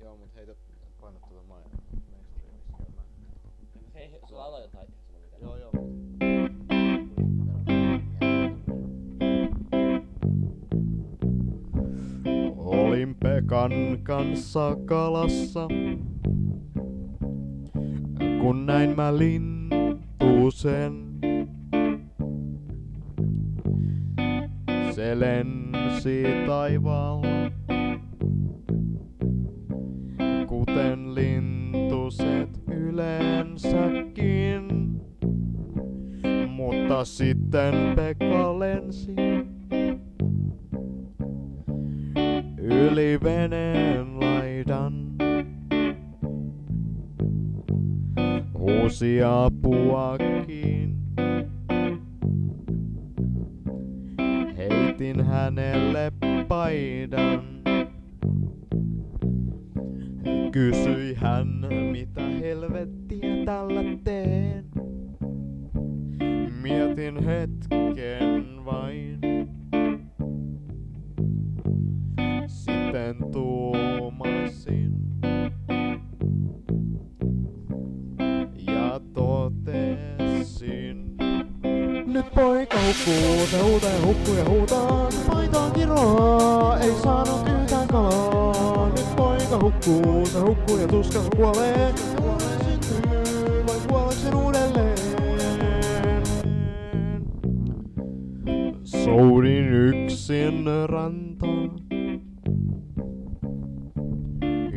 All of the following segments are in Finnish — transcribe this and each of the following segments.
Joo, mut heitä painat tuota mainstreamissa käymään. Hei, sulla aloita jotain, eihän sulla mitään. Joo joo. Olin Pekan kanssa kalassa, kun näin mä lintusen. Se lensi taivaalla, kuten lintuset yleensäkin. Mutta sitten Pekka lensi yli veneen laidan. Huusi apuakin. Heitin hänelle paidan. Kysyi hän, mitä helvettiä tällä teen. Mietin hetken vain. Sitten tuumasin ja totesin. Nyt poika hukkuu, se huutaa ja hukkuu ja huutaa. Paitaan kiroaa, ei saanut yhtään kalaa. Nyt poika hukkuu, se hukkuu ja tuskansa kuolee. Syntyy, vai kuoleeko sen uudelleen? Soudin yksin rantaan.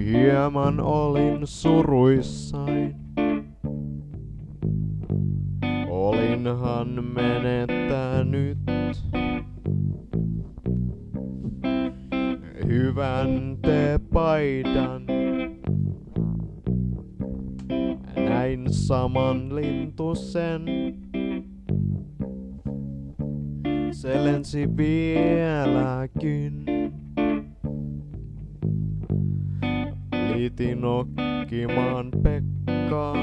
Hieman olin suruissain. Olinhan menettänyt hyvän teepaidan. Näin saman lintusen. Se lensi vieläkin. Liitin nokkimaan Pekkaa.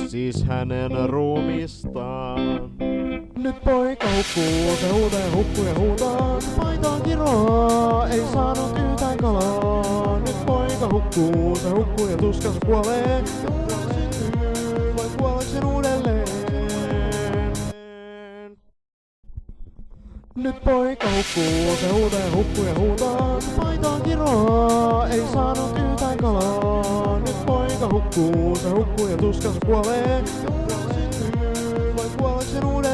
Siis hänen ruumistaan. Nyt poika hukkuu, se huutaa ja hukkuu ja huutaa. Paitaan kiroaa, ei saanut yhtään kalaa. Nyt poika hukkuu, se hukkuu ja tuskansa kuolee. Syntyy, vai kuoleeko sen uudelleen? Nyt poika hukkuu, se huutaa ja hukkuu ja huutaa. Paitaan kiroaa, ei saanut yhtään kalaa. Nyt poika hukkuu, se hukkuu ja tuskansa kuolee. Syntyy, vai kuoleeko sen uudelleen?